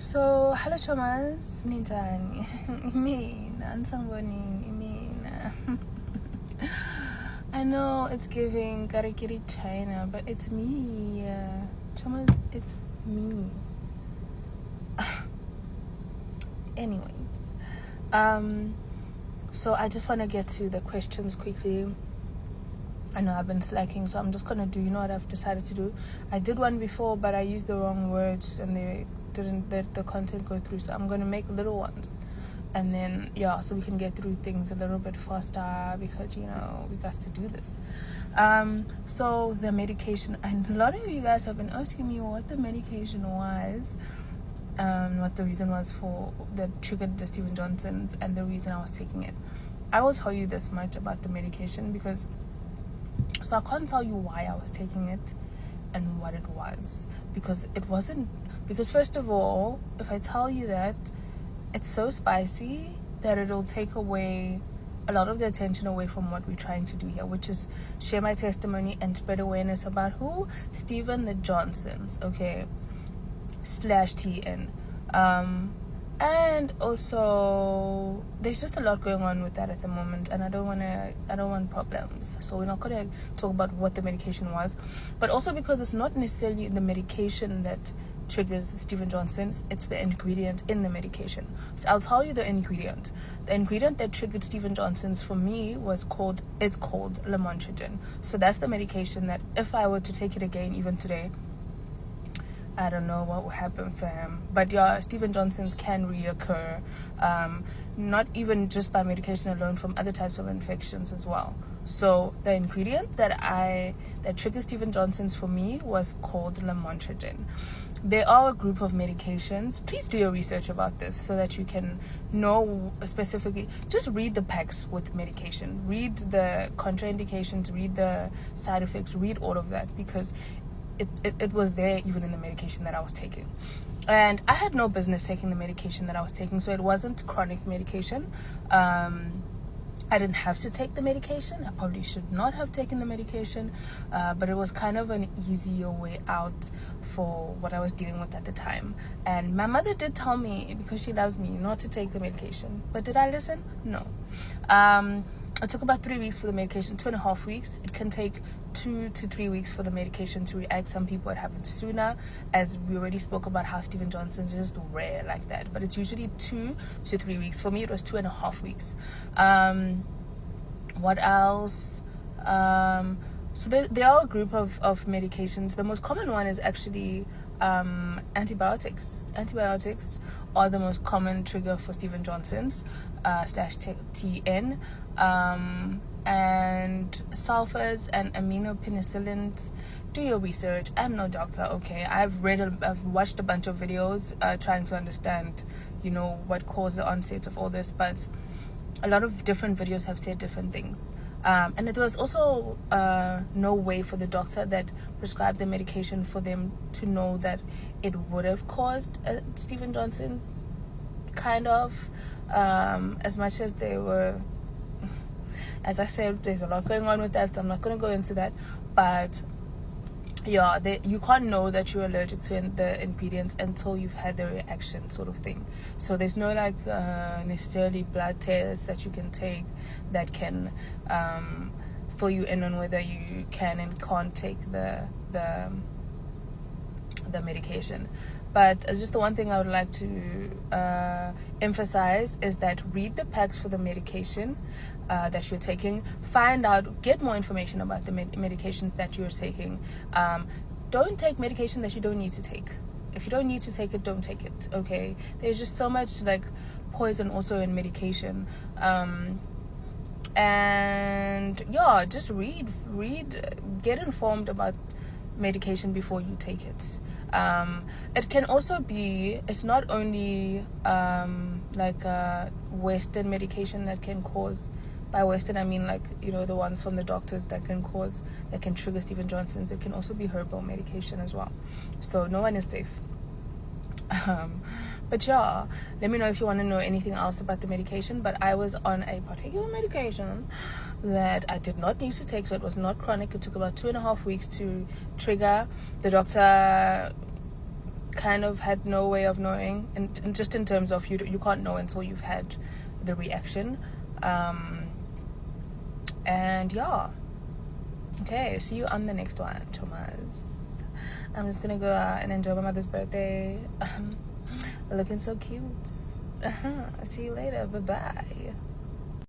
So, hello Thomas, ninjani? Imina, nsangboning, imina. I know it's giving Karikiri China, but it's me. Thomas, it's me. Anyways, so I just want to get to the questions quickly. I know I've been slacking, so I'm just gonna do, you know what I've decided to do? I did one before, but I used the wrong words and they didn't let the content go through, so I'm gonna make little ones. And then, yeah, so we can get through things a little bit faster because, you know, we got to do this. So the medication, and a lot of you guys have been asking me what the medication was, what the reason was for that triggered the Steven Johnson's and the reason I was taking it. I will tell you this much about the medication because, so I can't tell you why I was taking it and what it was, because it wasn't, because first of all, if I tell you that, it's so spicy that it'll take away a lot of the attention away from what we're trying to do here, which is share my testimony and spread awareness about who? Steven the Johnsons, okay, /TN. And also there's just a lot going on with that at the moment, and I don't want problems, so we're not gonna talk about what the medication was. But also because it's not necessarily the medication that triggers Steven Johnson's, it's the ingredient in the medication. So I'll tell you the ingredient. The ingredient that triggered Steven Johnson's for me is called lamotrigine. So that's the medication that if I were to take it again even today, I don't know what will happen for him. But yeah, Steven Johnson's can reoccur, not even just by medication alone, from other types of infections as well. So the ingredient that triggers Steven Johnson's for me was called lamotrigine. They are a group of medications. Please do your research about this so that you can know specifically. Just read the packs with medication. Read the contraindications, read the side effects, read all of that, because it was there even in the medication that I was taking. And I had no business taking the medication that I was taking, so it wasn't chronic medication. I didn't have to take the medication. I probably should not have taken the medication, but it was kind of an easier way out for what I was dealing with at the time. And my mother did tell me, because she loves me, not to take the medication. But did I listen? No. It took about 3 weeks for the medication, 2.5 weeks. It can take 2 to 3 weeks for the medication to react. Some people it happens sooner, as we already spoke about how Steven Johnson's is just rare like that. But it's usually 2 to 3 weeks. For me, it was 2.5 weeks. What else? So there are a group of medications. The most common one is actually antibiotics. Antibiotics are the most common trigger for Steven Johnson's /TN. And sulfurs and aminopenicillins. Do your research. I'm no doctor, okay? I've watched a bunch of videos trying to understand, you know, what caused the onset of all this, but a lot of different videos have said different things. And there was also no way for the doctor that prescribed the medication for them to know that it would have caused Steven Johnson's, kind of, as much as they were. As I said, there's a lot going on with that, so I'm not going to go into that. But yeah, you can't know that you're allergic to the ingredients until you've had the reaction, sort of thing. So there's no necessarily blood tests that you can take that can fill you in on whether you can and can't take the medication. But just the one thing I would like to emphasize is that read the packs for the medication that you're taking. Find out, get more information about the medications that you're taking. Don't take medication that you don't need to take. If you don't need to take it, don't take it, okay? There's just so much poison also in medication. And yeah, just read, get informed about medication before you take it. It can also be, it's not only Western medication that can cause, by Western I mean the ones from the doctors that can trigger Steven Johnson's. It can also be herbal medication as well, so no one is safe. But yeah, let me know if you want to know anything else about the medication. But I was on a particular medication that I did not need to take, so it was not chronic. It took about 2.5 weeks to trigger. The doctor kind of had no way of knowing, and just in terms of you can't know until you've had the reaction. And yeah, okay, see you on the next one, Thomas. I'm just gonna go out and enjoy my mother's birthday. Looking so cute. See you later. Bye bye.